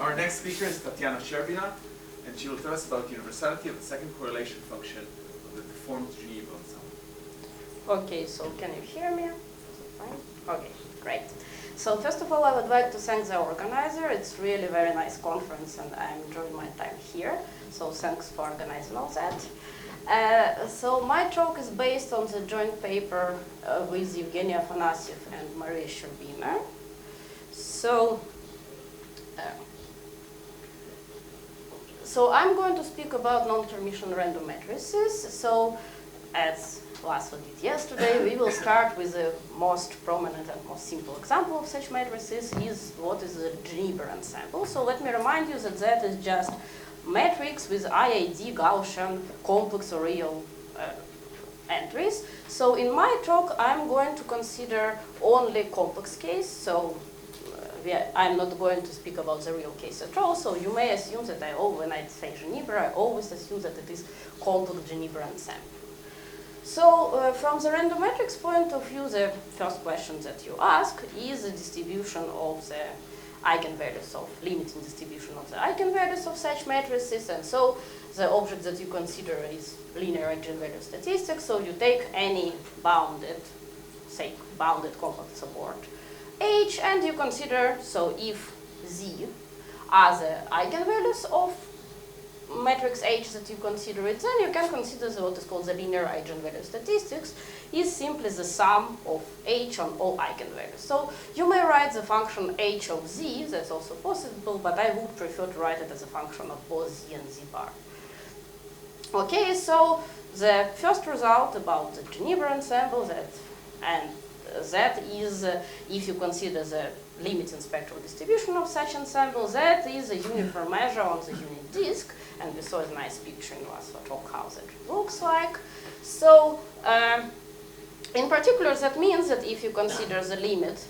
Our next speaker is Tatyana Shcherbina, and she will tell us about the universality of the second correlation function of the deformed Ginibre ensemble. Okay, so can you hear me? Is it fine? Okay, great. So first of all, I would like to thank the organizer. It's really very nice conference, and I'm enjoying my time here. So thanks for organizing all that. So my talk is based on the joint paper with Evgeny Afanasyev and Midrasha Shcherbina. So I'm going to speak about non-Hermitian random matrices. So as Laszlo did yesterday, we will start with the most prominent and most simple example of such matrices is what is a Ginibre ensemble. So let me remind you that that is just matrix with IID Gaussian complex or real entries. So in my talk, I'm going to consider only complex case. So I'm not going to speak about the real case at all. So you may assume that when I say Ginibre, I always assume that it is complex Ginibre ensemble. So from the random matrix point of view, the first question that you ask is the distribution of the eigenvalues of limiting distribution of the eigenvalues of such matrices. And so the object that you consider is linear eigenvalue statistics. So you take any bounded, say bounded complex support H, and you consider, so if Z are the eigenvalues of matrix H that you consider it, then you can consider what is called the linear eigenvalue statistics is simply the sum of H on all eigenvalues. So you may write the function H of Z, that's also possible, but I would prefer to write it as a function of both Z and Z bar. Okay, so the first result about the Ginibre ensemble that is, if you consider the limit in spectral distribution of such ensemble, that is a uniform measure on the unit disk, and we saw a nice picture in last talk how that looks like. So in particular, that means that if you consider the limit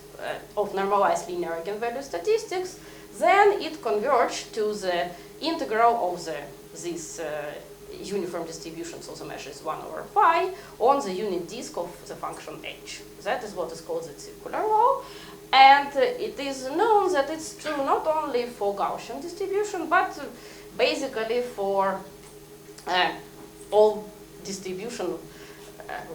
of normalized linear eigenvalue statistics, then it converges to the integral of this uniform distribution, so the measure is 1 over pi, on the unit disk of the function h. That is what is called the circular law. And it is known that it's true not only for Gaussian distribution, but basically for all distribution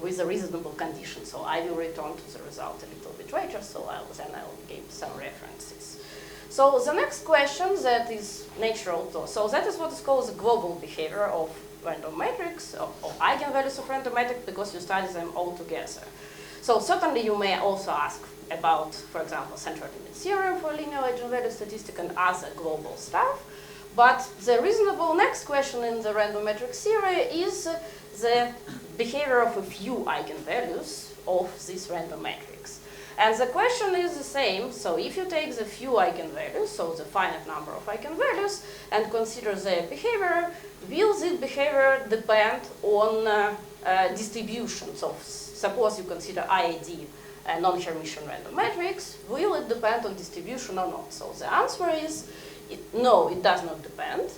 with a reasonable condition. So I will return to the result a little bit later, so then I'll give some references. So the next question that is natural, so that is what is called the global behavior of random matrix, of eigenvalues of random matrix, because you study them all together. So certainly you may also ask about, for example, central limit theorem for linear eigenvalue statistic and other global stuff. But the reasonable next question in the random matrix theory is the behavior of a few eigenvalues of this random matrix. And the question is the same. So if you take the few eigenvalues, so the finite number of eigenvalues, and consider their behavior, will this behavior depend on distribution? So suppose you consider IID a non-Hermitian random matrix, will it depend on distribution or not? So the answer is no, it does not depend.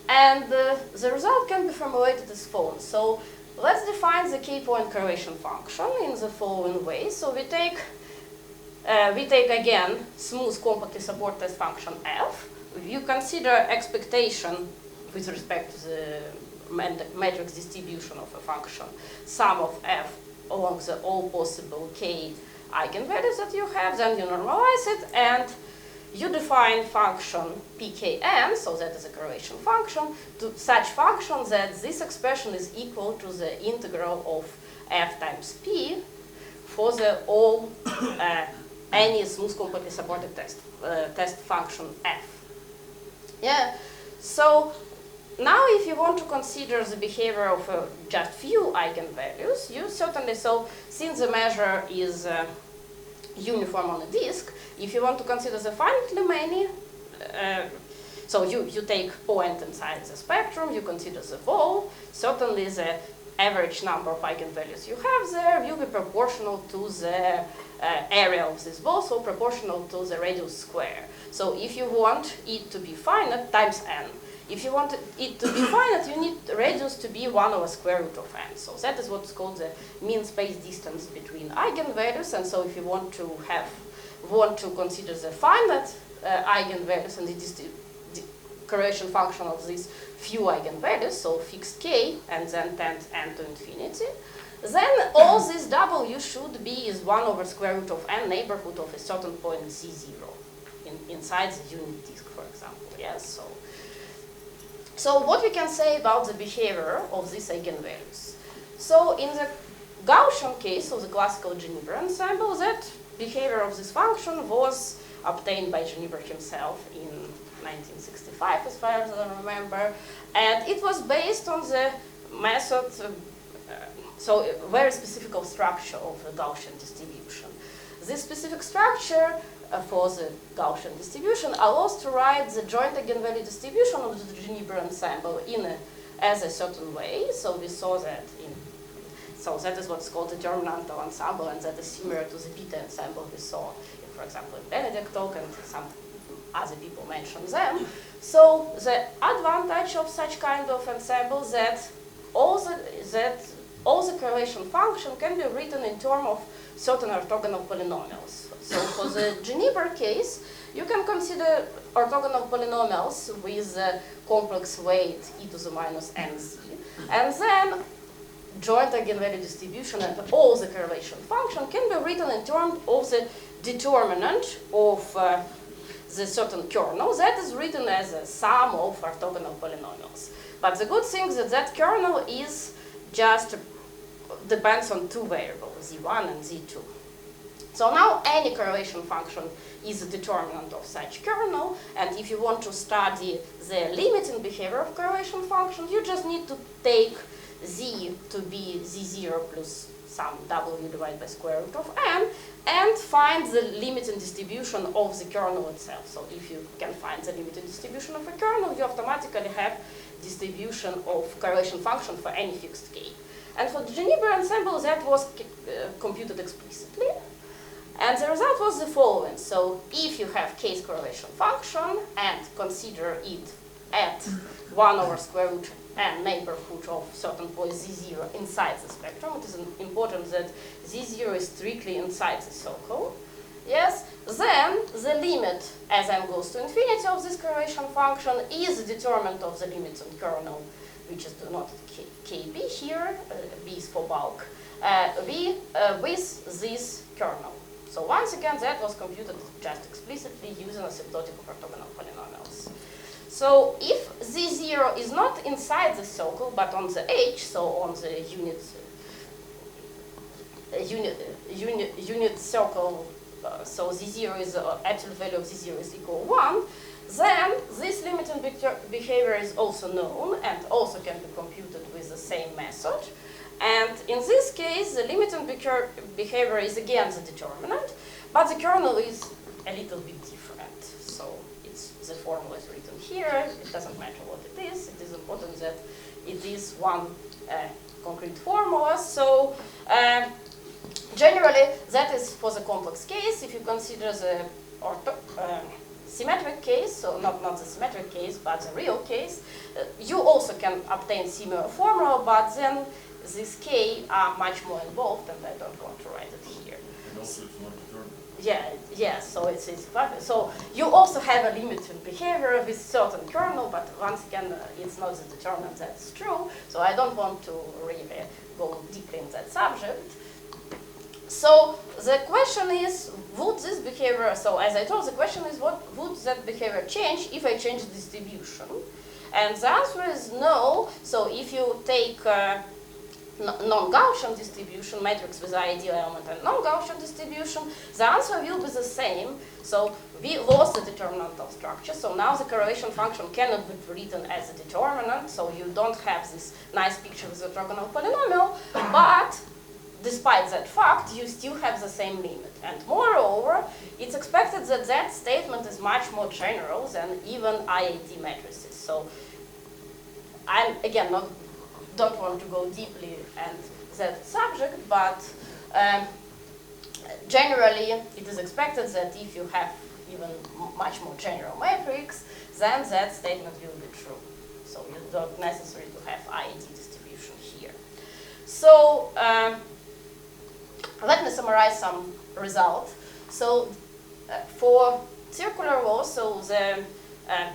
And the result can be formulated as follows. So let's define the k-point correlation function in the following way. So we take again smooth compactly support test function f. You consider expectation with respect to the matrix distribution of a function, sum of f along the all possible k eigenvalues that you have, then you normalize it, and you define function pkn, so that is a correlation function, to such function that this expression is equal to the integral of f times p for the all any smooth compactly supported test function f. Yeah. So now if you want to consider the behavior of just few eigenvalues, you certainly, so since the measure is uniform on a disk, if you want to consider the finitely many, so you take point inside the spectrum, you consider the ball, certainly the average number of eigenvalues you have there will be proportional to the area of this ball, so proportional to the radius square. So if you want it to be finite, times n. If you want it to be finite, you need the radius to be 1 over square root of n. So that is what's called the mean space distance between eigenvalues. And so if you want to consider the finite eigenvalues and the correlation function of these few eigenvalues, so fixed k, and then tend n to infinity, then all this W should be is 1 over square root of n neighborhood of a certain point z0 inside the unit disk, for example. Yes. So what we can say about the behavior of these eigenvalues? So in the Gaussian case of the classical Ginibre ensemble, that behavior of this function was obtained by Ginibre himself in 1965, as far as I remember, and it was based on the method, so a very specific structure of the Gaussian distribution. This specific structure for the Gaussian distribution allows to write the joint eigenvalue distribution of the Ginibre ensemble as a certain way. So we saw that so that is what's called the determinantal ensemble, and that is similar to the beta ensemble we saw, for example, in Benedict talk, and some other people mentioned them. So the advantage of such kind of ensemble that all the correlation function can be written in terms of certain orthogonal polynomials. So for the Ginibre case, you can consider orthogonal polynomials with a complex weight e to the minus nz, and then joint eigenvalue distribution and all the correlation function can be written in terms of the determinant of the certain kernel that is written as a sum of orthogonal polynomials. But the good thing is that that kernel is just depends on two variables, z1 and z2. So now any correlation function is a determinant of such kernel, and if you want to study the limiting behavior of correlation function, you just need to take z to be z0 plus some w divided by square root of n, and find the limiting distribution of the kernel itself. So if you can find the limiting distribution of a kernel, you automatically have distribution of correlation function for any fixed k. And for the Ginibre ensemble, that was computed explicitly. And the result was the following. So if you have case correlation function and consider it at 1 over square root n neighborhood of certain point z0 inside the spectrum, it is important that z0 is strictly inside the circle, yes, then the limit as n goes to infinity of this correlation function is the determinant of the limits on kernel, which is denoted kb here, b is for bulk, with this kernel. So once again, that was computed just explicitly using asymptotic of orthogonal polynomials. So if z0 is not inside the circle, but on the edge, so on the unit circle, so z0 is absolute value of z0 is equal 1, then this limiting behavior is also known and also can be computed with the same method. And in this case, the limiting behavior is again the determinant, but the kernel is a little bit different. So the formula is written here. It doesn't matter what it is. It is important that it is one concrete formula. So generally, that is for the complex case. If you consider the symmetric case, so not the symmetric case, but the real case, you also can obtain similar formula, but then these k are much more involved, and I don't want to write it here. And also it's not determined. Yeah, so it's perfect. So you also have a limiting behavior with certain kernel, but once again, it's not the determinant that's true, so I don't want to really go deeply in that subject. So the question is, would this behavior, so as I told, the question is, what would that behavior change if I change the distribution? And the answer is no. So if you take non-Gaussian distribution, matrix with ideal element and non-Gaussian distribution, the answer will be the same. So we lost the determinant of structure, so now the correlation function cannot be written as a determinant, so you don't have this nice picture with the orthogonal polynomial, but despite that fact, you still have the same limit. And moreover, it's expected that that statement is much more general than even IID matrices. So I, again, don't want to go deeply in that subject, but generally it is expected that if you have even much more general matrix, then that statement will be true. So you don't necessarily to have IID distribution here. So let me summarize some results. So for circular law, so the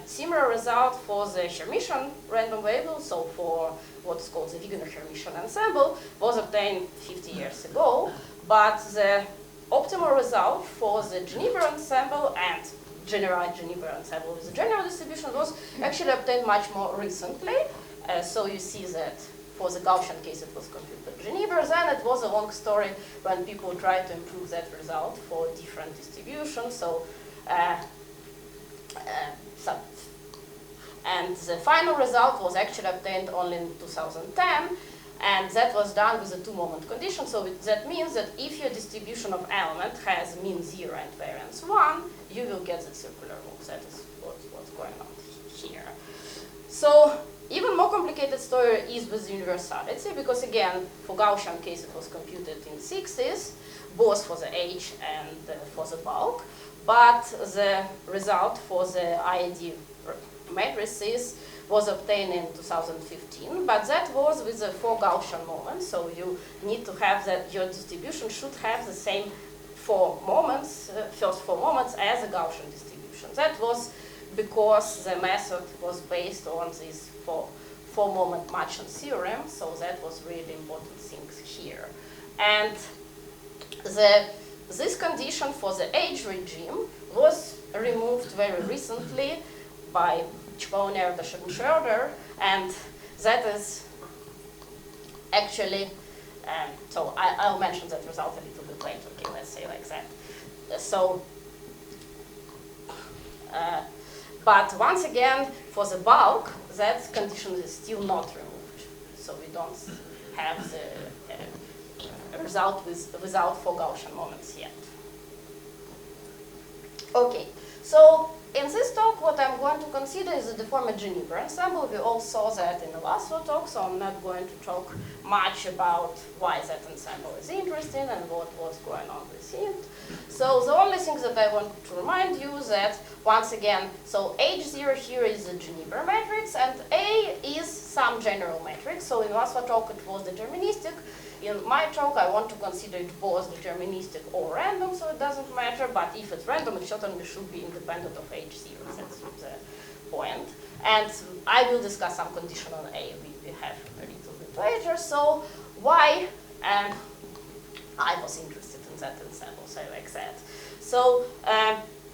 Similar result for the Hermitian random variable, so for what's called the Hermitian ensemble, was obtained 50 years ago, but the optimal result for the Ginibre ensemble and generalized Ginibre ensemble with the general distribution was actually obtained much more recently. So you see that for the Gaussian case it was computed Ginibre, then it was a long story when people tried to improve that result for different distributions. And the final result was actually obtained only in 2010, and that was done with a two-moment condition. So that means that if your distribution of element has mean 0 and variance 1, you will get the circular loop. That is what's going on here. So even more complicated story is with universality, because again, for Gaussian case it was computed in 60s, both for the H and for the bulk, but the result for the IID matrices was obtained in 2015, but that was with the 4 Gaussian moments, so you need to have that your distribution should have the same 4 moments, first 4 moments as a Gaussian distribution. That was because the method was based on this 4-moment matching theorem, so that was really important thing here. And this condition for the age regime was removed very recently by Chvonier and Schroeder, and that is actually, so I'll mention that result a little bit later, okay, let's say like that. But once again, for the bulk, that condition is still not removed, so we don't have the result without 4 Gaussian moments yet. Okay, so in this talk, what I'm going to consider is the deformed Ginibre ensemble. We all saw that in the last 4 talks, so I'm not going to talk much about why that ensemble is interesting and what's going on with it. So the only thing that I want to remind you is that, once again, so H0 here is the Ginibre matrix, and A is some general matrix. So in last 4 talk it was deterministic. In my talk, I want to consider it both deterministic or random, so it doesn't matter, but if it's random, it certainly should be independent of H0, that's the point. And I will discuss some condition on A we have a little bit later, so why I was interested in that ensemble, so like that. So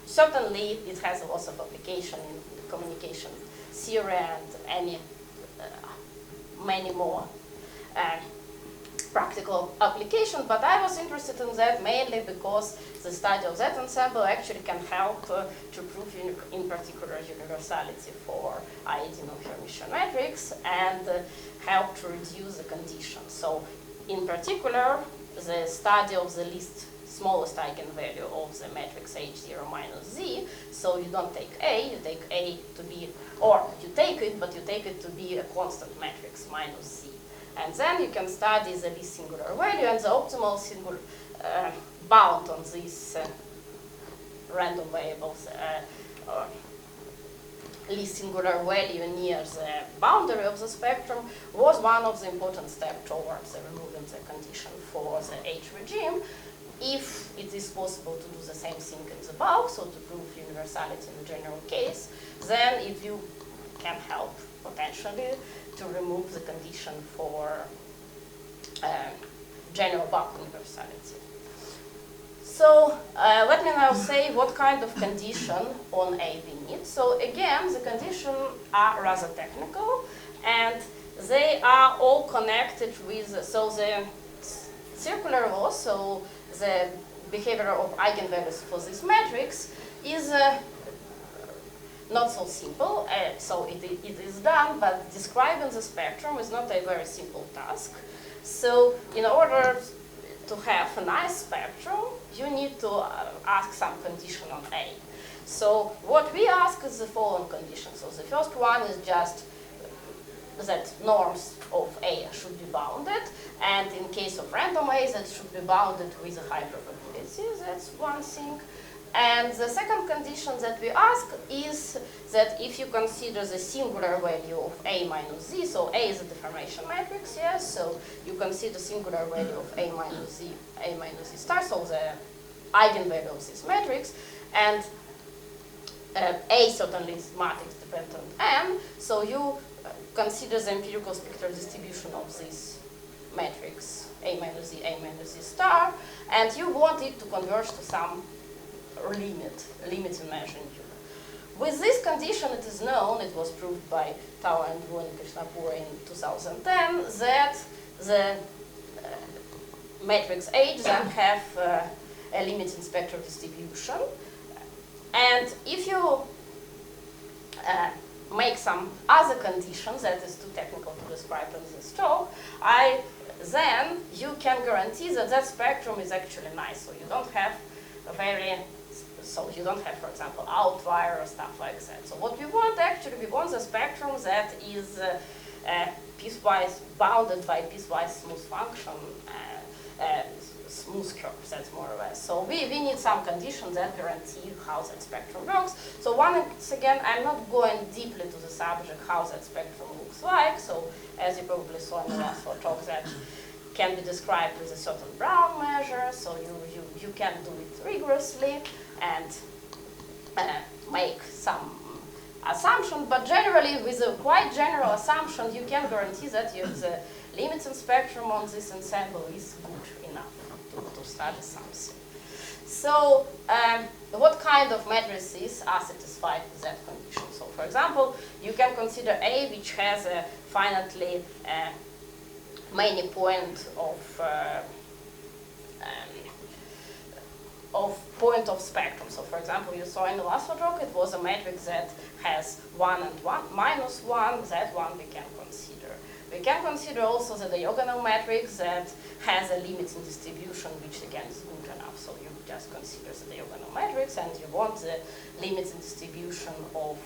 certainly it has a lot of application in communication theory and many more practical application, but I was interested in that mainly because the study of that ensemble actually can help to prove in particular universality for IID non-Hermitian matrix and help to reduce the condition. So in particular, the study of the smallest eigenvalue of the matrix H0 minus Z, so you don't take A, you take A to be, or you take it, but you take it to be a constant matrix minus Z. And then you can study the least singular value and the optimal singular bound on these random variables, least singular value near the boundary of the spectrum was one of the important steps towards removing the condition for the H regime. If it is possible to do the same thing in the bulk, so to prove universality in the general case, then it will can help potentially to remove the condition for general bulk universality. So let me now say what kind of condition on A we need. So again, the conditions are rather technical, and they are all connected with, so the circular law, so the behavior of eigenvalues for this matrix is not so simple, so it is done, but describing the spectrum is not a very simple task. So in order to have a nice spectrum, you need to ask some condition on A. So what we ask is the following condition. So the first one is just that norms of A should be bounded, and in case of random A, that should be bounded with a high probability. That's one thing. And the second condition that we ask is that if you consider the singular value of A minus Z, so A is a deformation matrix, yes, so you consider singular value of A minus Z star, so the eigenvalue of this matrix, and A certainly is matrix dependent on N, so you consider the empirical spectral distribution of this matrix A minus Z star, and you want it to converge to some limit in measuring U. With this condition, it is known, it was proved by Tao and Wu and Krishnapura in 2010, that the matrix H then have a limit in spectral distribution. And if you make some other conditions, that is too technical to describe in this talk, then you can guarantee that that spectrum is actually nice. So you don't have for example, outlier or stuff like that. So what we want actually, we want the spectrum that is piecewise bounded by piecewise smooth function, smooth curves, that's more or less. So we need some conditions that guarantee how that spectrum works. So once again, I'm not going deeply to the subject how that spectrum looks like. So as you probably saw in the last four talks, that can be described with a certain Brown measure. So you can do it rigorously and make some assumption, but generally with a quite general assumption, you can guarantee that the limits in spectrum on this ensemble is good enough to study something. So what kind of matrices are satisfied with that condition? So for example, you can consider A, which has a finitely many point point of spectrum. So for example, you saw in the last talk, it was a matrix that has 1 and 1, minus 1, that one we can consider. We can consider also the diagonal matrix that has a limit in distribution, which again is good enough. So you just consider the diagonal matrix and you want the limits in distribution of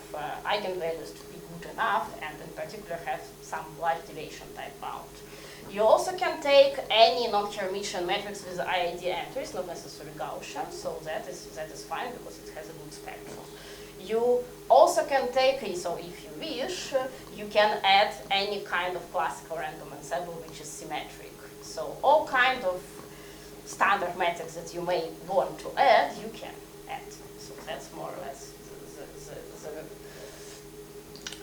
eigenvalues to be good enough, and in particular have some life deviation type bound. You also can take any non-Hermitian matrix with IID entries, not necessarily Gaussian, so that is fine because it has a good spectrum. You also can take, so if you wish, you can add any kind of classical random ensemble which is symmetric. So all kind of standard matrix that you may want to add, you can add. So that's more or less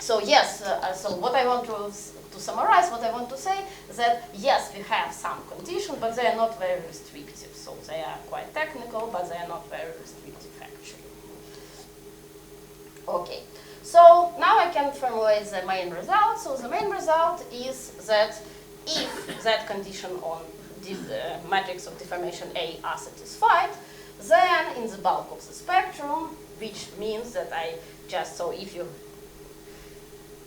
So yes, so what I want to summarize, what I want to say is that yes, we have some conditions, but they are not very restrictive. So they are quite technical, but they are not very restrictive actually. Okay, so now I can formulate the main result. So the main result is that if that condition on the matrix of deformation A are satisfied, then in the bulk of the spectrum, which means that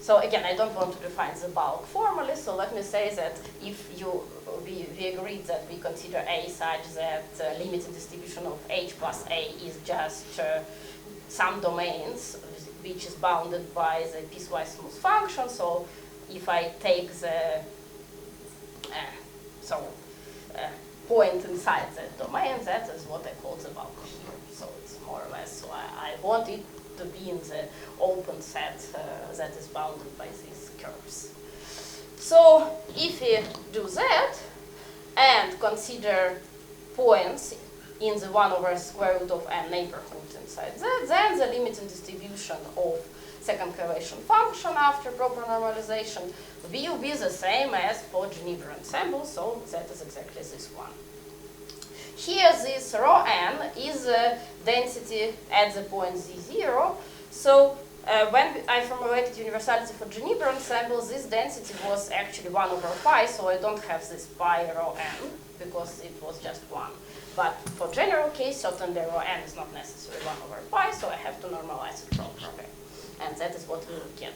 so again, I don't want to define the bulk formally, so let me say that if we agreed that we consider A such that limited distribution of H plus A is just some domains which is bounded by the piecewise smooth function, so if I take the point inside that domain, that is what I call the bulk here. So it's more or less, so I want it to be in the open set that is bounded by these curves. So if we do that and consider points in the 1 over square root of n neighborhood inside that, then the limit in distribution of second correlation function after proper normalization will be the same as for Ginibre ensemble, so that is exactly this one. Here, this rho n is a density at the point z0. So when I formulated universality for Ginibre ensemble, this density was actually 1 over pi, so I don't have this pi rho n because it was just 1. But for general case, certainly rho n is not necessarily 1 over pi, so I have to normalize it properly. And that is what we will get.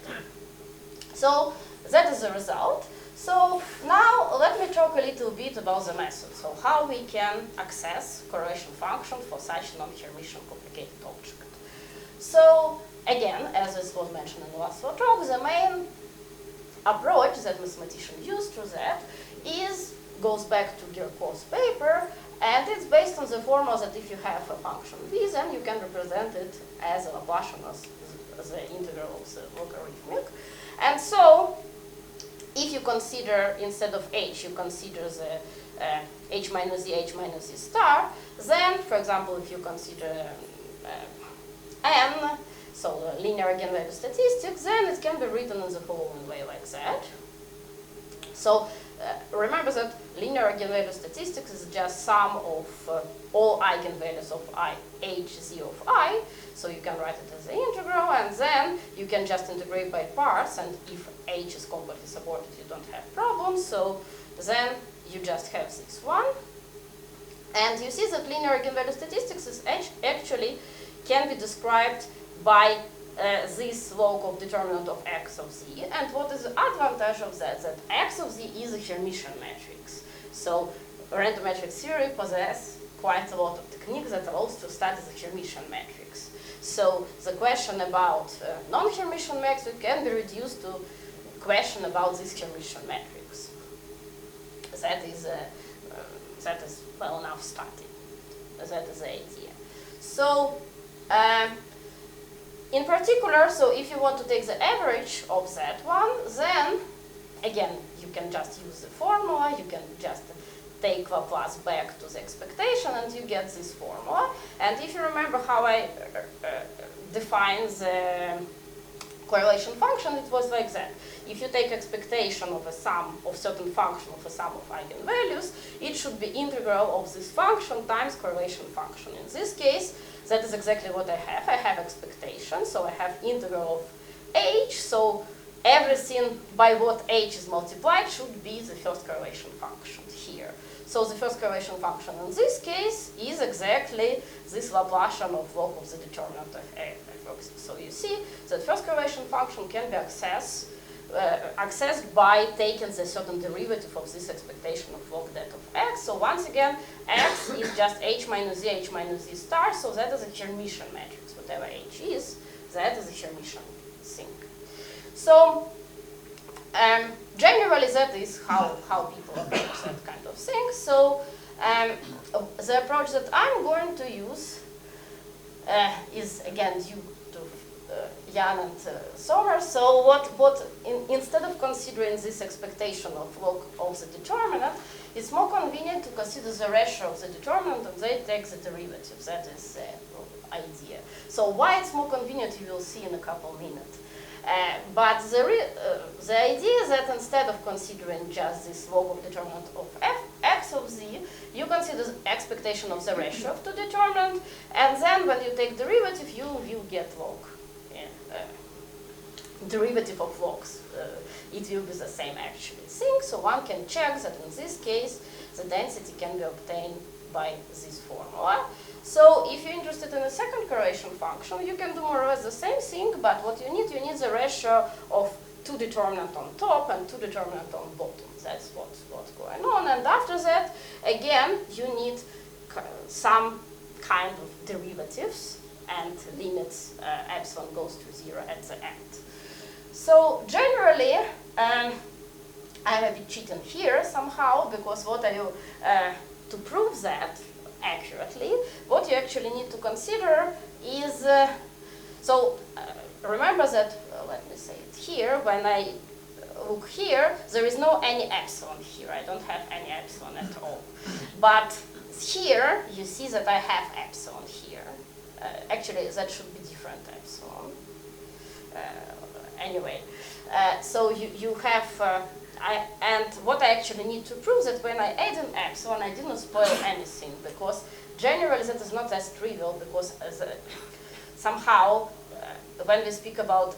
So that is the result. So now let me talk a little bit about the method. So how we can access correlation function for such non-Hermitian complicated object. So again, as this was mentioned in the last talk, the main approach that mathematicians use to that goes back to Girkov's paper, and it's based on the formula that if you have a function v, then you can represent it as a Laplacian as the integral of the logarithmic. And so if you consider, instead of h, you consider the h minus z star, then, for example, if you consider n, so linear eigenvalue statistics, then it can be written in the following way like that. So remember that linear eigenvalue statistics is just sum of all eigenvalues of hz of I. So you can write it as an integral, and then you can just integrate by parts, and if h is completely supported, you don't have problems. So then you just have this one. And you see that linear eigenvalue statistics is actually can be described by this log of determinant of x of z. And what is the advantage of that? That x of z is a Hermitian matrix. So random matrix theory possesses quite a lot of techniques that allows to study the Hermitian matrix. So the question about non-Hermitian matrix can be reduced to question about this Hermitian matrix. That is well enough studied. That is the idea. So in particular, so if you want to take the average of that one, then again you can just use the formula. You can just take Laplace back to the expectation, and you get this formula. And if you remember how I define the correlation function, it was like that. If you take expectation of a sum of certain function of a sum of eigenvalues, it should be integral of this function times correlation function. In this case, that is exactly what I have. I have expectation, so I have integral of h, so everything by what h is multiplied should be the first correlation function here. So the first correlation function in this case is exactly this Laplacian of log of the determinant of f. So you see that first correlation function can be accessed by taking the certain derivative of this expectation of log that of x. So once again, x is just h minus z star, so that is a Hermitian matrix. Whatever h is, that is a Hermitian thing. So generally that is how people approach that kind of thing. So the approach that I'm going to use is again due to Jan and Sommer. So instead of considering this expectation of log of the determinant, it's more convenient to consider the ratio of the determinant, and they take the derivative. That is the idea. So why it's more convenient, you will see in a couple minutes. But the idea is that instead of considering just this log of determinant of x of z, you consider the expectation of the ratio of two determinant, and then when you take derivative, you will get log. Derivative of logs. It will be the same actually thing, so one can check that in this case the density can be obtained by this formula. So if you're interested in a second correlation function, you can do more or less the same thing, but what you need the ratio of two determinant on top and two determinant on bottom. That's what's going on. And after that, again, you need some kind of derivatives and limits epsilon goes to 0 at the end. So generally, I'm a bit cheating here somehow, because what I do to prove that accurately, what you actually need to consider is, remember that, let me say it here, when I look here, there is no any epsilon here. I don't have any epsilon at all. But here, you see that I have epsilon here. Actually, that should be different epsilon. Anyway, so you have, and what I actually need to prove that when I add an epsilon, I didn't spoil anything, because generally that is not as trivial, because somehow when we speak about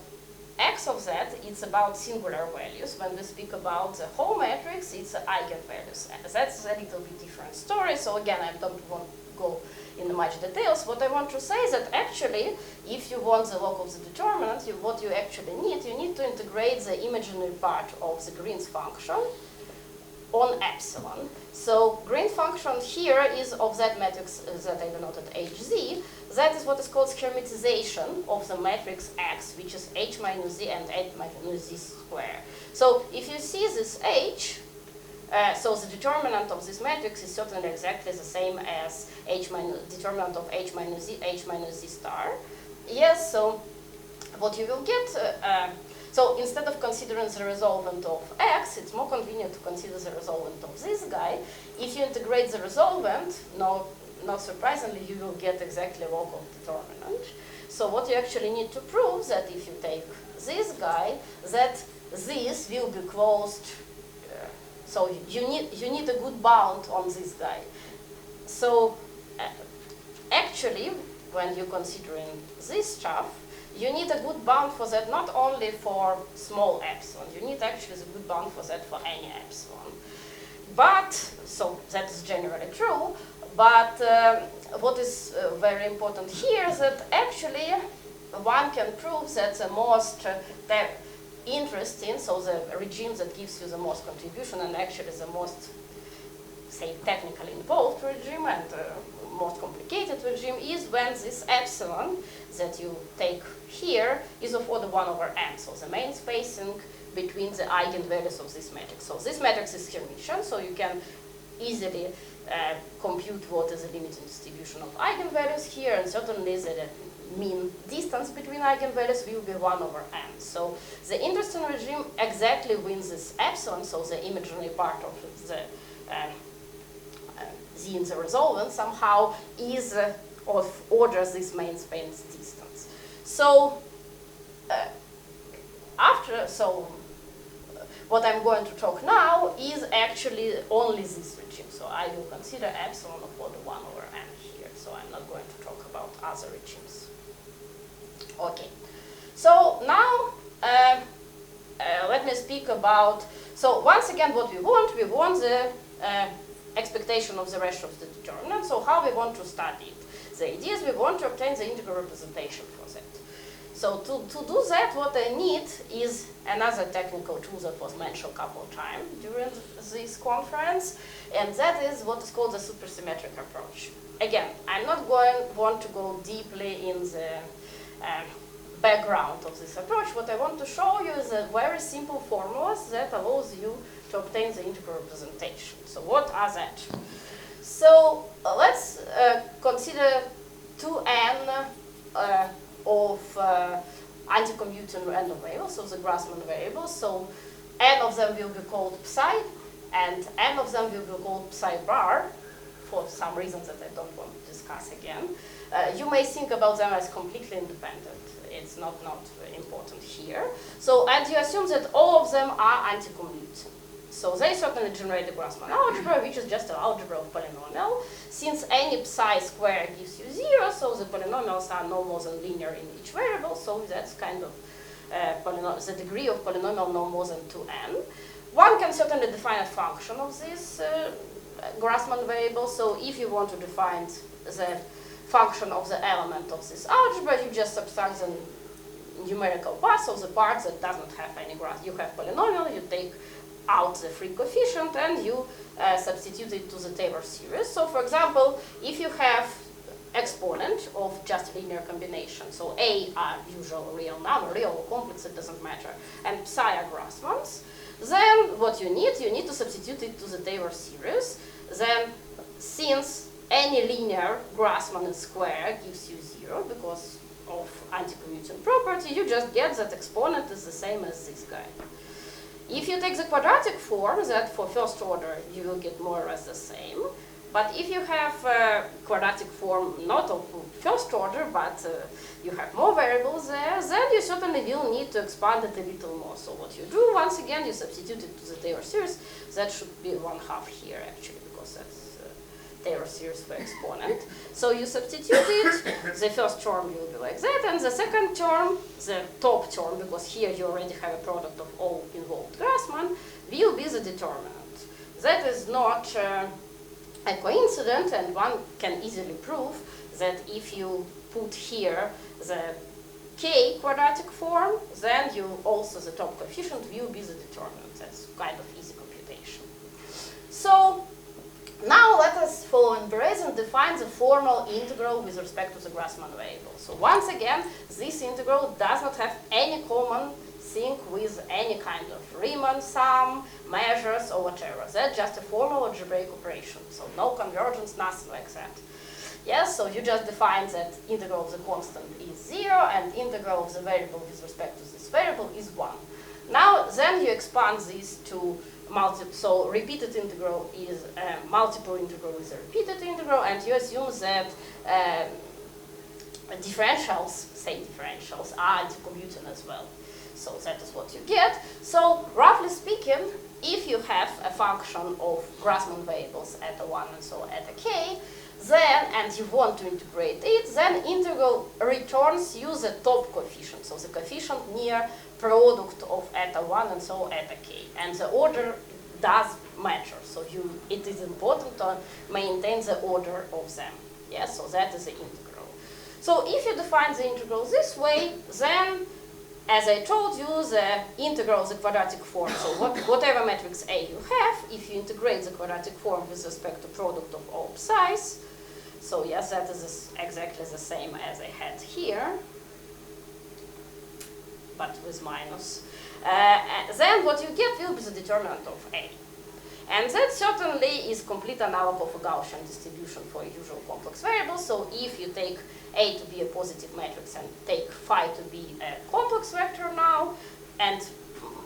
x of z, it's about singular values. When we speak about the whole matrix, it's eigenvalues. That's a little bit different story. So again, I don't want to go in much details. What I want to say is that actually, if you want the log of the determinant, what you actually need, you need to integrate the imaginary part of the Green's function on epsilon. So Green function here is of that matrix that I denoted hz. That is what is called hermitization of the matrix X, which is h minus z and h minus z square. So if you see this h, so the determinant of this matrix is certainly exactly the same as determinant of h minus z star. Yes, so what you will get, so instead of considering the resolvent of x, it's more convenient to consider the resolvent of this guy. If you integrate the resolvent, not surprisingly, you will get exactly log of determinant. So what you actually need to prove that if you take this guy, that this will be closed. So you need a good bound on this guy. So actually, when you're considering this stuff, you need a good bound for that, not only for small epsilon. You need actually a good bound for that for any epsilon. But, so that is generally true, but what is very important here is that actually one can prove that the most interesting, so the regime that gives you the most contribution and actually the most, say, technically involved regime and most complicated regime is when this epsilon that you take here is of order 1 over n, so the main spacing between the eigenvalues of this matrix. So this matrix is Hermitian, so you can easily compute what is the limiting distribution of eigenvalues here, and certainly the mean distance between eigenvalues will be 1 over n. So the interesting regime exactly wins this epsilon, so the imaginary part of the z in the resolvent somehow is of order this main space distance. So what I'm going to talk now is actually only this regime. So I will consider epsilon of order 1 over n here. So I'm not going to talk about other regimes. Okay. So now let me speak about, so once again what we want the expectation of the ratio of the determinant. So how we want to study it? The idea is we want to obtain the integral representation for that. So to do that, what I need is another technical tool that was mentioned a couple of times during this conference, and that is what is called the supersymmetric approach. Again, I'm not want to go deeply in the background of this approach. What I want to show you is a very simple formulas that allows you to obtain the integral representation. So what are that? So let's consider 2n of anti-commuting random variables, so the Grassmann variables. So n of them will be called psi, and n of them will be called psi bar, for some reasons that I don't want to discuss again. You may think about them as completely independent. It's not important here. So, and you assume that all of them are anti-commuting. So they certainly generate the Grassmann algebra, which is just an algebra of polynomial. Since any psi square gives you 0, so the polynomials are no more than linear in each variable, so that's kind of the degree of polynomial no more than 2n. One can certainly define a function of this Grassmann variable, so if you want to define the function of the element of this algebra, you just subtract the numerical part, so the part that doesn't have any graph. You have polynomial, you take out the free coefficient and you substitute it to the Taylor series. So for example, if you have exponent of just linear combination, so A are usual real number, real or complex, it doesn't matter, and psi are Grassmanns, then what you need to substitute it to the Taylor series. Then since any linear Grassmann square gives you 0 because of anti-commuting property, you just get that exponent is the same as this guy. If you take the quadratic form, that for first order you will get more or less the same. But if you have a quadratic form not of first order, but you have more variables there, then you certainly will need to expand it a little more. So what you do, once again, you substitute it to the Taylor series. That should be 1/2 here, actually, because that's Taylor series for exponent. So you substitute it, the first term will be like that, and the second term, the top term, because here you already have a product of all involved Grassmann, will be the determinant. That is not a coincidence, and one can easily prove that if you put here the k quadratic form, then you also the top coefficient will be the determinant. That's kind of easy computation. So now let us follow in Berez and define the formal integral with respect to the Grassmann variable. So once again, this integral does not have any common thing with any kind of Riemann sum, measures, or whatever. That's just a formal algebraic operation. So no convergence, nothing like that. Yes, so you just define that integral of the constant is 0 and integral of the variable with respect to this variable is 1. Now then you expand this to so repeated integral is multiple integral is a repeated integral, and you assume that differentials, same differentials, are anti-commuting as well. So that is what you get. So roughly speaking, if you have a function of Grassmann variables eta 1 and so eta k, then, and you want to integrate it, then integral returns you the top coefficient, so the coefficient near product of eta 1 and so eta k. And the order does matter, so it is important to maintain the order of them. Yes, so that is the integral. So if you define the integral this way, then, as I told you, the integral of the quadratic form, so whatever matrix A you have, if you integrate the quadratic form with respect to product of all psi's, so yes, that is exactly the same as I had here, but with minus. Then what you get will be the determinant of A. And that certainly is complete analog of a Gaussian distribution for usual complex variables. So if you take A to be a positive matrix and take phi to be a complex vector now, and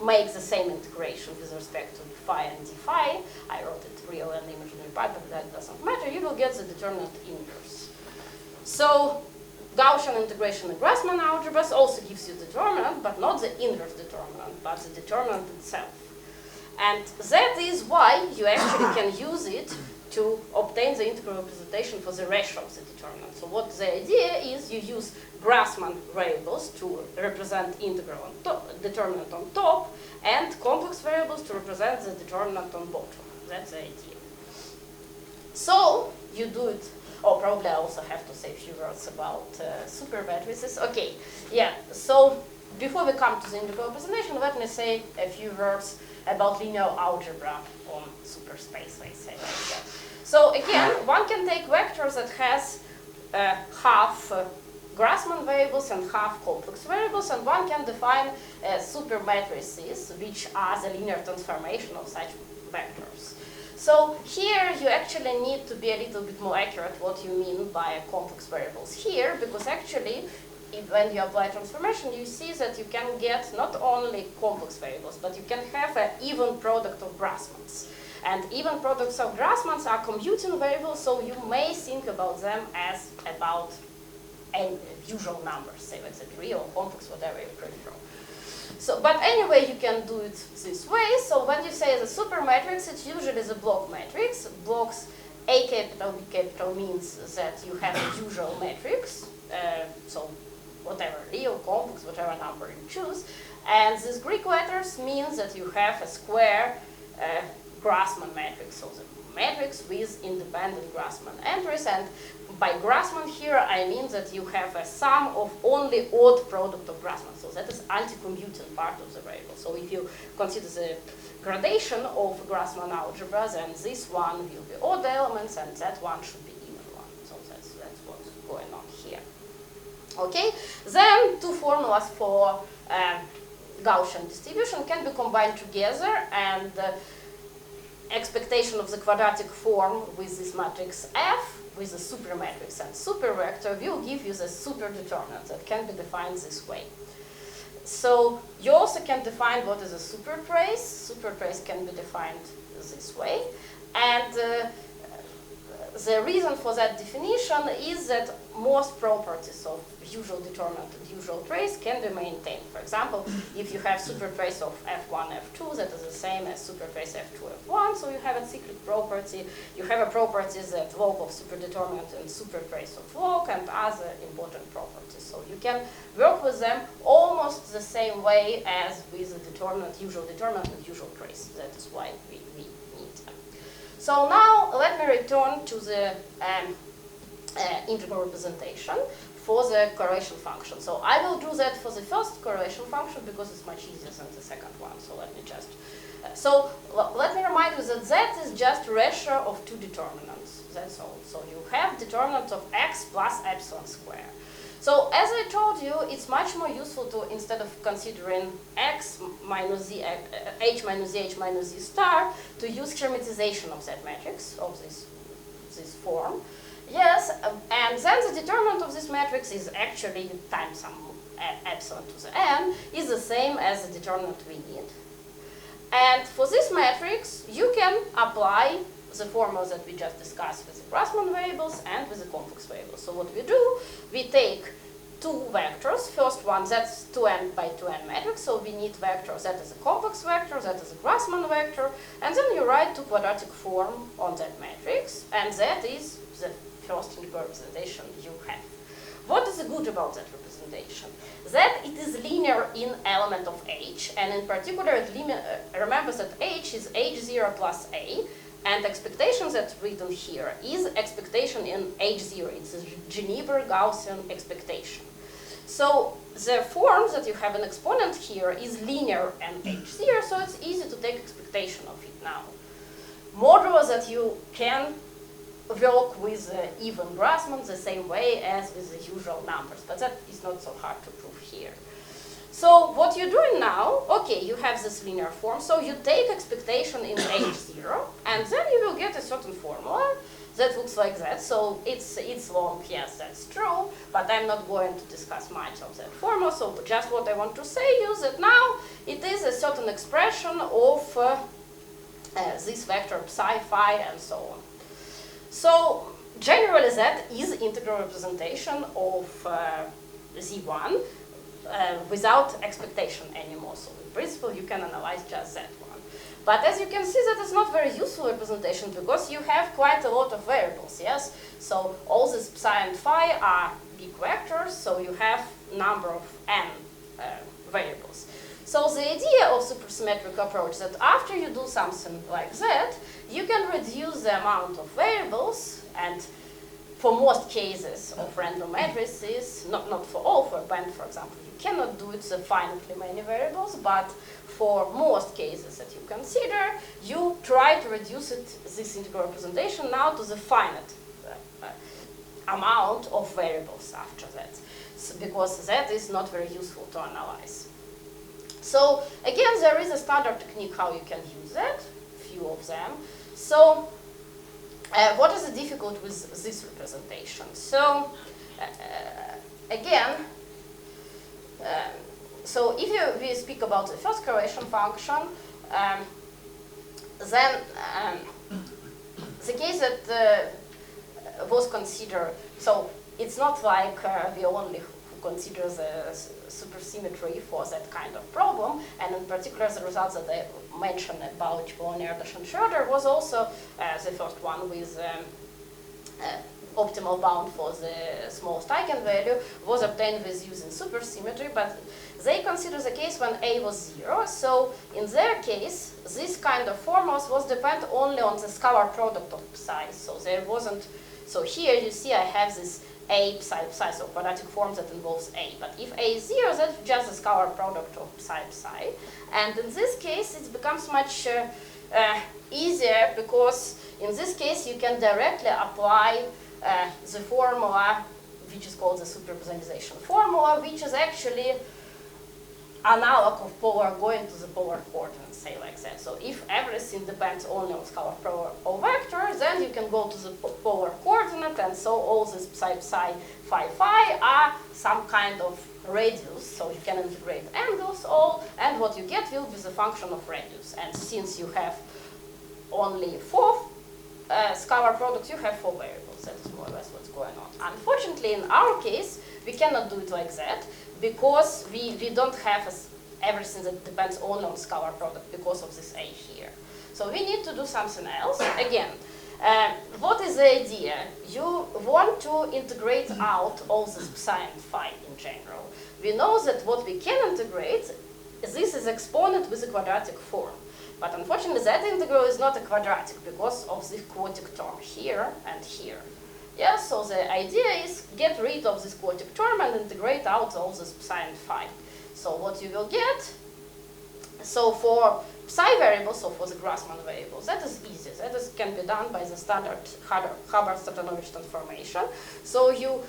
make the same integration with respect to phi and d phi, I wrote it real and imaginary part, but that doesn't matter, you will get the determinant inverse. So Gaussian integration in Grassmann algebras also gives you the determinant, but not the inverse determinant, but the determinant itself. And that is why you actually can use it to obtain the integral representation for the ratio of the determinant. So what the idea is, you use Grassmann variables to represent integral on top, determinant on top, and complex variables to represent the determinant on bottom. That's the idea. So you do it. Oh, probably I also have to say a few words about super matrices. Okay, yeah. So before we come to the integral representation, let me say a few words about linear algebra on superspace, I say like that. So again, one can take vectors that has half Grassmann variables and half complex variables, and one can define super matrices, which are the linear transformation of such vectors. So here you actually need to be a little bit more accurate what you mean by complex variables here, because actually when you apply transformation, you see that you can get not only complex variables, but you can have an even product of Grassmanns. And even products of Grassmanns are commuting variables, so you may think about them as about usual numbers, say like that, real, complex, whatever you prefer. So, but anyway, you can do it this way. So when you say the super matrix, it's usually the block matrix. Blocks A capital, B capital means that you have a usual matrix. So whatever, real, complex, whatever number you choose. And these Greek letters means that you have a square Grassmann matrix. So the matrix with independent Grassmann entries. And by Grassmann here, I mean that you have a sum of only odd product of Grassmann. So that is anti-commuting part of the variable. So if you consider the gradation of Grassmann algebra, then this one will be odd elements and that one should be even one. So that's what's going on here. Okay, then two formulas for Gaussian distribution can be combined together, and expectation of the quadratic form with this matrix F with the super matrix and super vector will give you the super determinant that can be defined this way. So you also can define what is a super trace. Super trace can be defined this way, and the reason for that definition is that most properties of usual determinant and usual trace can be maintained. For example, if you have super trace of F1, F2, that is the same as super trace F2, F1, so you have a cyclic property. You have a property that log of super determinant and super trace of log and other important properties. So you can work with them almost the same way as with the determinant, usual determinant and usual trace. That is why we need them. So now let me return to the integral representation for the correlation function. So I will do that for the first correlation function because it's much easier than the second one. So let me just, let me remind you that that is just ratio of two determinants. That's all. So you have determinant of x plus epsilon square. So as I told you, it's much more useful to, instead of considering x minus z, h minus z, h minus z star, to use hermitization of that matrix, of this form. Yes, and then the determinant of this matrix is actually times some epsilon to the n, is the same as the determinant we need. And for this matrix, you can apply the formula that we just discussed with the Grassmann variables and with the convex variables. So what we do, we take two vectors. First one, that's 2n by 2n matrix, so we need vector that is a convex vector, that is a Grassmann vector, and then you write two quadratic form on that matrix, and that is the first integral representation you have. What is good about that representation? That it is linear in element of h, and in particular, it remember that h is h0 plus a, and expectation that's written here is expectation in h0. It's a Ginibre Gaussian expectation. So the form that you have an exponent here is linear and h0, so it's easy to take expectation of it now. Modulo that you can work with even Grassmann the same way as with the usual numbers, but that is not so hard to prove here. So what you're doing now, okay, you have this linear form, so you take expectation in h0, and then you will get a certain formula that looks like that. So it's long, yes, that's true, but I'm not going to discuss much of that formula, so just what I want to say is that now it is a certain expression of this vector psi, phi, and so on. So generally that is integral representation of Z1 without expectation anymore. So in principle you can analyze just that one. But as you can see, that is not very useful representation because you have quite a lot of variables, yes? So all these psi and phi are big vectors, so you have number of n variables. So the idea of supersymmetric approach that after you do something like that, you can reduce the amount of variables, and for most cases of random matrices, not for all, for a band, for example, you cannot do it the finitely many variables, but for most cases that you consider, you try to reduce it, this integral representation now to the finite amount of variables after that, because that is not very useful to analyze. So again, there is a standard technique how you can use that, few of them. So what is the difficult with this representation? So again, so if we speak about the first correlation function, then the case that was considered, so it's not like we only consider the supersymmetry for that kind of problem, and in particular the results that I mentioned about Erdős and Schroeder was also the first one with optimal bound for the smallest eigenvalue was obtained with using supersymmetry, but they consider the case when A was 0, so in their case this kind of formulas was depend only on the scalar product of psi, so there wasn't, so here you see I have this A psi psi, so quadratic form that involves A. But if A is 0, that's just the scalar product of psi psi. And in this case, it becomes much easier because in this case, you can directly apply the formula, which is called the superpositionization formula, which is actually analog of polar going to the polar coordinates, say like that. So if everything depends only on scalar product of vector, then you can go to the polar coordinate, and so all these psi psi phi phi are some kind of radius, so you can integrate angles all, and what you get will be the function of radius. And since you have only 4 scalar products, you have 4 variables. That is more or less what's going on. Unfortunately, in our case, we cannot do it like that, because we don't have everything that depends only on scalar product because of this A here. So we need to do something else. Again, what is the idea? You want to integrate out all this psi and phi in general. We know that what we can integrate, this is exponent with a quadratic form. But unfortunately, that integral is not a quadratic because of the quadratic term here and here. Yeah, so the idea is get rid of this quadratic term and integrate out all this psi and phi. So what you will get, so for psi variables, so for the Grassmann variables, that is easy. That can be done by the standard Hubbard-Stratonovich transformation. So you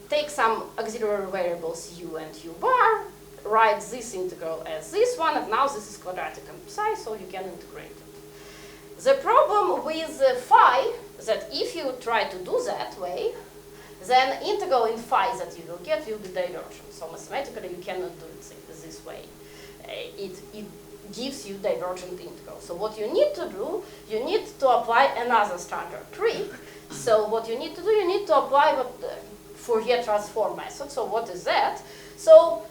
take some auxiliary variables u and u bar, write this integral as this one, and now this is quadratic and psi, so you can integrate it. The problem with phi, that if you try to do that way, then integral in phi that you will get will be divergent. So mathematically you cannot do it this way. gives you divergent integral. So what you need to do, you need to apply another standard trick. So what you need to do, you need to apply what the Fourier transform method. So what is that? So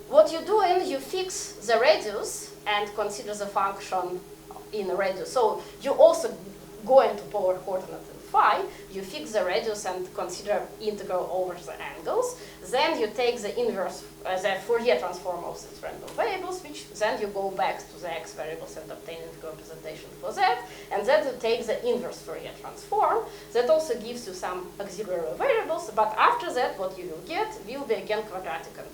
what you do is you fix the radius and consider the function in a radius. So you also go into polar coordinate in phi, you fix the radius and consider integral over the angles. Then you take the inverse, the Fourier transform of these random variables, which then you go back to the x variables and obtain integral representation for that. And then you take the inverse Fourier transform. That also gives you some auxiliary variables, but after that what you will get will be again quadratic and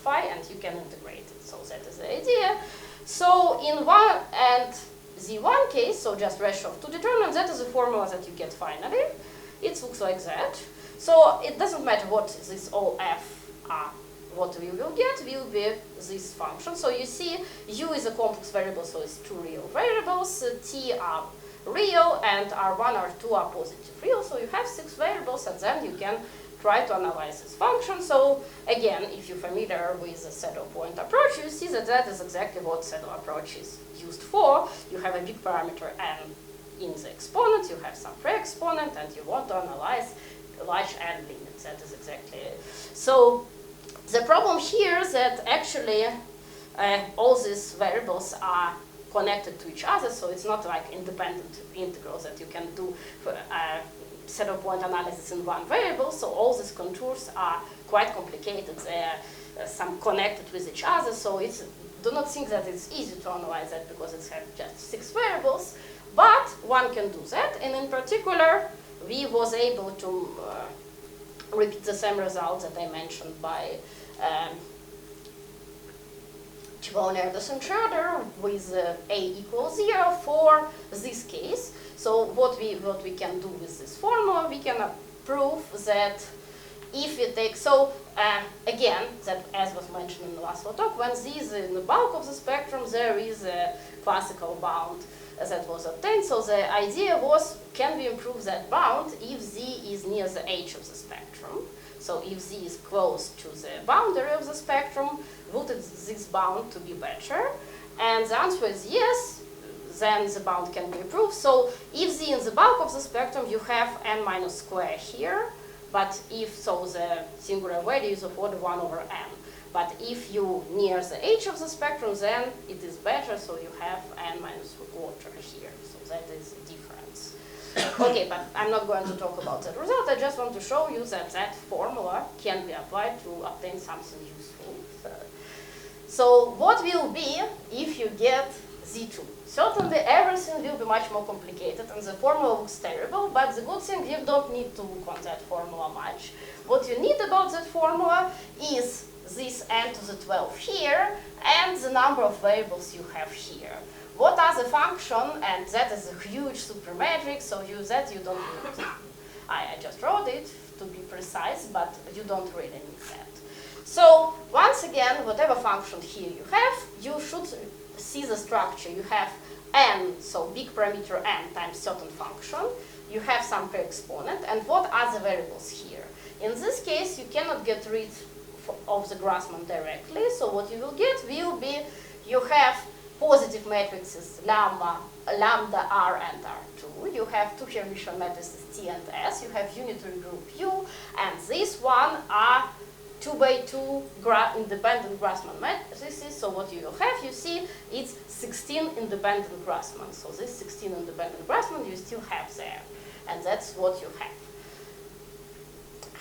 phi, and you can integrate it. So that is the idea. So in one and the one case, so just ratio of two determinants, that is the formula that you get finally. It looks like that. So it doesn't matter what this all f are. What we will get will be this function. So you see, u is a complex variable, so it's two real variables. T are real, and R1, R2 are positive real. So you have 6 variables, and then you can try to analyze this function. So again, if you're familiar with the saddle point approach, you see that that is exactly what saddle approach is used for. You have a big parameter n in the exponent, you have some pre-exponent, and you want to analyze large n limits. That is exactly it. So the problem here is that actually all these variables are connected to each other, so it's not like independent integrals that you can do for saddle point analysis in one variable. So all these contours are quite complicated. They are some connected with each other, so it's, do not think that it's easy to analyze that because it's have just 6 variables, but one can do that. And in particular, we was able to repeat the same results that I mentioned by Ernst and Schroeder with a equals 0 for this case. So what we can do with this formula, we can prove that if we take, so again, that as was mentioned in the last talk, when z is in the bulk of the spectrum, there is a classical bound that was obtained. So the idea was, can we improve that bound if z is near the h of the spectrum? So if z is close to the boundary of the spectrum, would this bound to be better? And the answer is yes, then the bound can be improved. So if z in the bulk of the spectrum, you have n minus square here, but if so, the singular value is of order 1 over n. But if you near the h of the spectrum, then it is better, so you have n minus quarter here. So that is the difference. Okay, but I'm not going to talk about that result. I just want to show you that that formula can be applied to obtain something useful. So what will be if you get Z2? Certainly everything will be much more complicated and the formula looks terrible, but the good thing, you don't need to look on that formula much. What you need about that formula is this n to the 12 here and the number of variables you have here. What are the function? And that is a huge supermatrix, so you don't need. I just wrote it to be precise, but you don't really need that. So once again, whatever function here you have, you should see the structure. You have n, so big parameter n times certain function. You have some pre-exponent, and what are the variables here? In this case, you cannot get rid of the Grassmann directly, so what you will get will be, you have positive matrices lambda, R and R2. You have two Hermitian matrices T and S. You have unitary group U, and this one are 2 by 2 independent Grassmann matrices. So what you will have, you see, it's 16 independent Grassmann. So this 16 independent Grassmann you still have there, and that's what you have.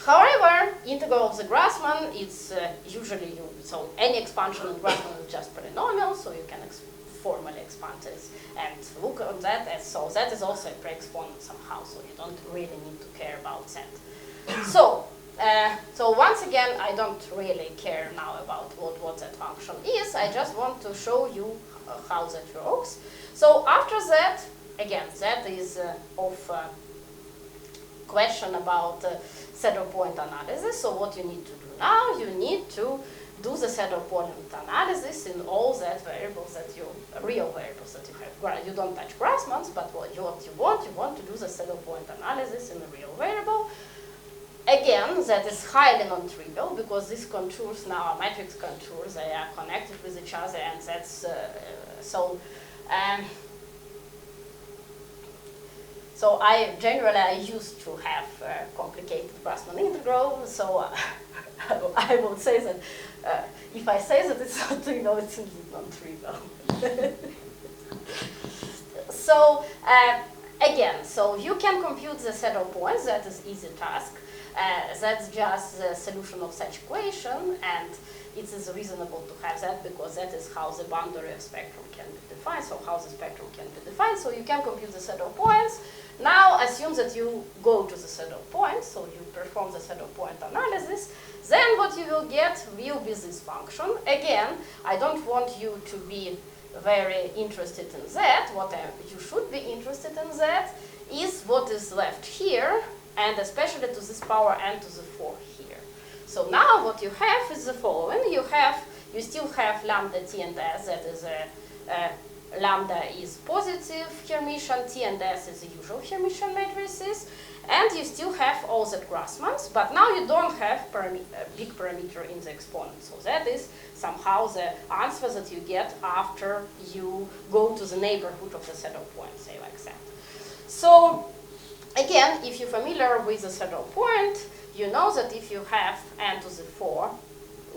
However, integral of the Grassmann, it's usually, so any expansion in Grassmann is just polynomial, so you can formally expand this and look on that as, so that is also a pre-exponent somehow, so you don't really need to care about that. So once again, I don't really care now about what that function is, I just want to show you how that works. So after that, again, that is of question about saddle point analysis. So what you need to do now, you need to do the saddle point analysis in all that variables that you, real variables that you have. You don't touch Grassmanns, but what you want to do the saddle point analysis in a real variable. again, that is highly non-trivial because these contours now are matrix contours. They are connected with each other, and that's so. So I used to have complicated Grassmann integral. So I would say that if I say that it's not trivial, it's indeed non-trivial. So again, so you can compute the set of points. That is easy task. That's just the solution of such equation, and it is reasonable to have that because that is how the boundary of spectrum can be defined, so how the spectrum can be defined. So you can compute the set of points. Now assume that you go to the set of points, so you perform the set of point analysis. Then what you will get will be this function. Again, I don't want you to be very interested in that. What you should be interested in that is what is left here, and especially to this power n to the 4 here. So now what you have is the following. You still have lambda t and s, that is lambda is positive Hermitian, t and s is the usual Hermitian matrices, and you still have all the Grassmanns, but now you don't have big parameter in the exponent. So that is somehow the answer that you get after you go to the neighborhood of the set of points, say like that. So again, if you're familiar with the set of point, you know that if you have n to the 4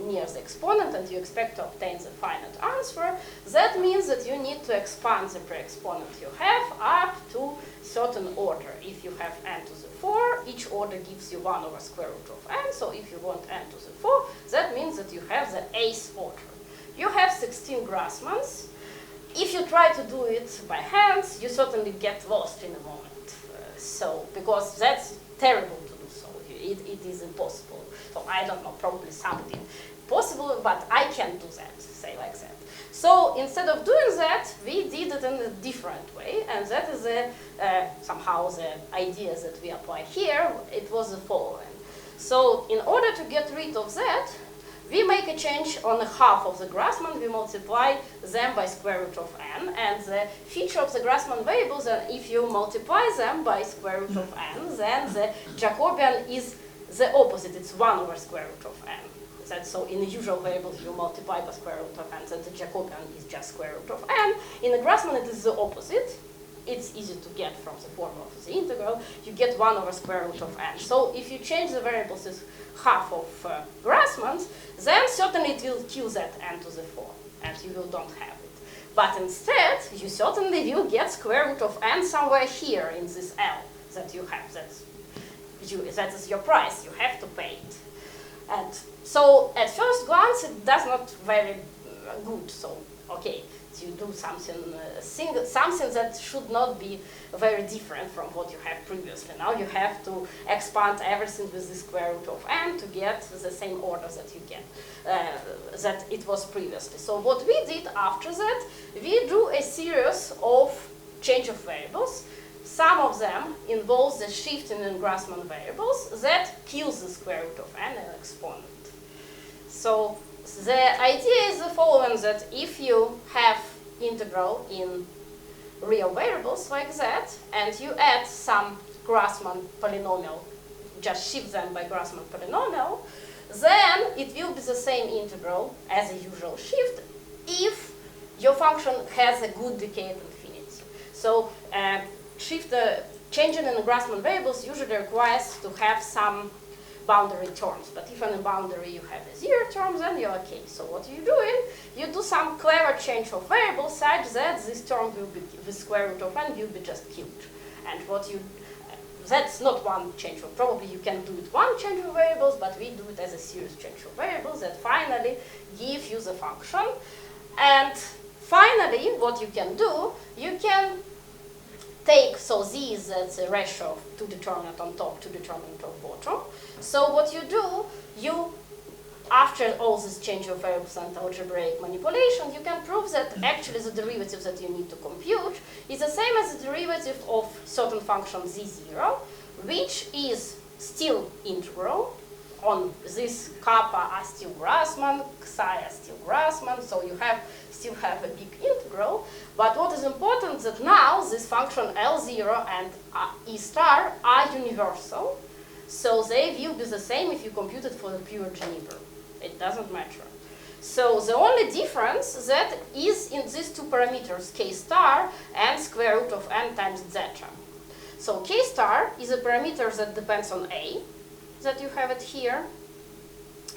near the exponent and you expect to obtain the finite answer, that means that you need to expand the pre-exponent you have up to certain order. If you have n to the 4, each order gives you 1 over square root of n. So if you want n to the 4, that means that you have the 8th order. You have 16 Grassmanns. If you try to do it by hand, you certainly get lost in a moment. Because that's terrible to do so. It is impossible. So I don't know, probably something possible, but I can't do that, say like that. So instead of doing that, we did it in a different way, and that is somehow the idea that we apply here. It was the following. So in order to get rid of that, we make a change on half of the Grassmann. We multiply them by square root of n, and the feature of the Grassmann variables, and if you multiply them by square root of n, then the Jacobian is the opposite. It's 1 over square root of n. So in the usual variables, you multiply by square root of n, so the Jacobian is just square root of n. In the Grassmann, it is the opposite. It's easy to get from the formula of the integral. You get 1 over square root of n. So if you change the variables as half of Grassmanns, then certainly it will kill that n to the 4, and you don't have it. But instead, you certainly will get square root of n somewhere here in this L that you have. That is your price. You have to pay it. And so at first glance, it does not very good. So, okay, you do something that should not be very different from what you have previously. Now you have to expand everything with the square root of n to get the same order that you get, that it was previously. So what we did after that, we drew a series of change of variables. Some of them involve the shifting in Grassmann variables that kills the square root of n and exponent. So the idea is the following, that if you have integral in real variables like that, and you add some Grassmann polynomial, just shift them by Grassmann polynomial, then it will be the same integral as a usual shift if your function has a good decay at infinity. So changing in the Grassmann variables usually requires to have some boundary terms, but if on a boundary you have a 0 term, then you're okay. So what you're doing, you do some clever change of variables such that this term will be, the square root of n will be just killed. And that's not one change of, probably you can do it one change of variables, but we do it as a series change of variables that finally give you the function. And finally, what you can do, you can take, so z is the ratio of two determinant on top, two determinant on bottom. So what you do, after all this change of variables and algebraic manipulation, you can prove that actually the derivative that you need to compute is the same as the derivative of certain function z0, which is still integral. On this kappa are still Grassmann, psi are still Grassmann, so you still have a big integral. But what is important is that now this function L0 and E star are universal. So they will be the same if you compute it for the pure Ginibre. It doesn't matter. So the only difference that is in these two parameters, k star and square root of n times zeta. So k star is a parameter that depends on a, that you have it here.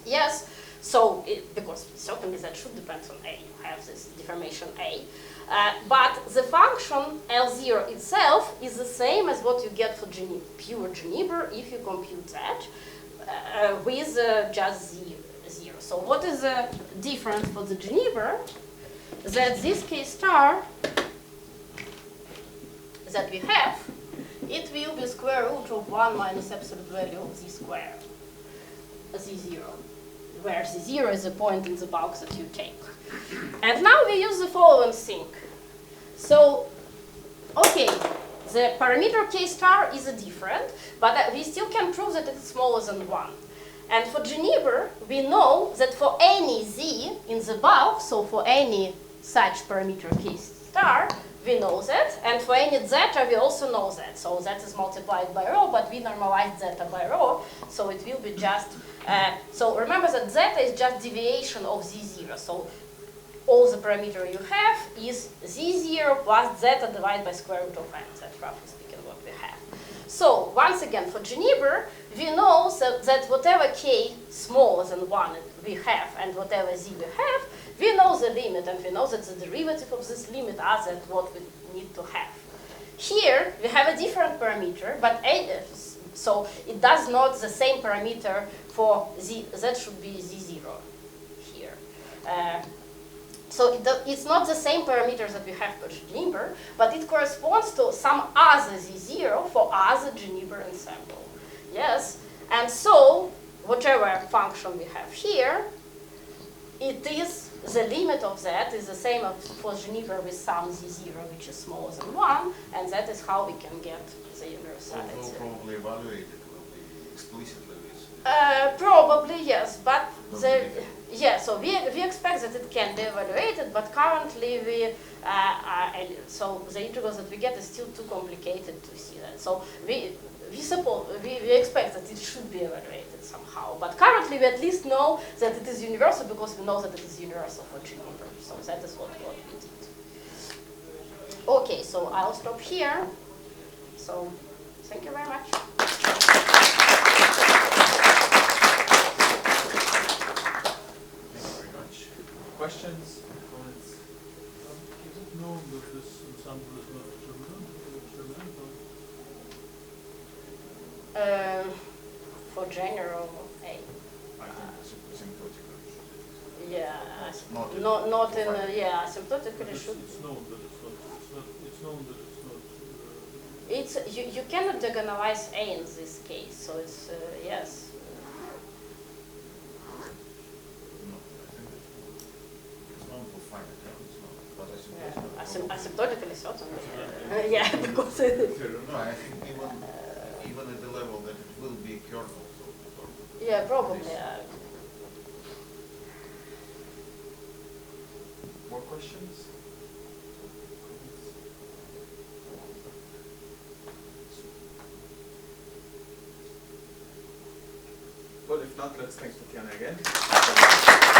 Yes, so because certainly that should depend on a, you have this deformation a. But the function L0 itself is the same as what you get for pure Ginibre if you compute that with just 0. So what is the difference for the Ginibre? That this k star that we have, it will be square root of 1 minus absolute value of z squared, z0, where z0 is the point in the box that you take. And now we use the following thing. So, okay, the parameter k star is different, but we still can prove that it's smaller than 1. And for Ginibre, we know that for any z in the box, so for any such parameter k star, we know that. And for any zeta, we also know that. So that is multiplied by rho, but we normalize zeta by rho, so it will be just, so remember that zeta is just deviation of z0. So all the parameter you have is z0 plus zeta divided by square root of n. That's roughly speaking what we have. So once again, for Ginibre, we know that whatever k smaller than 1 we have and whatever z we have, we know the limit, and we know that the derivative of this limit are that what we need to have. Here, we have a different parameter, but so it does not the same parameter for z, that should be z0 here. So it's not the same parameters that we have for Ginibre, but it corresponds to some other z0 for other Ginibre ensemble. Yes, and so whatever function we have here, it is the limit of that is the same as for Ginibre with some z0 which is smaller than 1, and that is how we can get the universality. Although probably evaluated will be explicitly with. Probably yes, but so we expect that it can be evaluated, but currently so the integrals that we get is still too complicated to see that. So we expect that it should be evaluated somehow, but currently we at least know that it is universal because we know that it is universal for Ginibre. So that is what we did. Okay, so I'll stop here. So thank you very much. Questions? Comments? Is it known that this ensemble is not determinant? For general A. I think asymptotically. Yeah, Not in asymptotically should. It's known that it's not. It's known that it's not. It's you cannot diagonalize A in this case, so it's yes. Asymptotically certainly. Yeah, because No, I think even at the level that it will be a kernel. So yeah, probably. More questions? Well, if not, let's thank Tatyana again.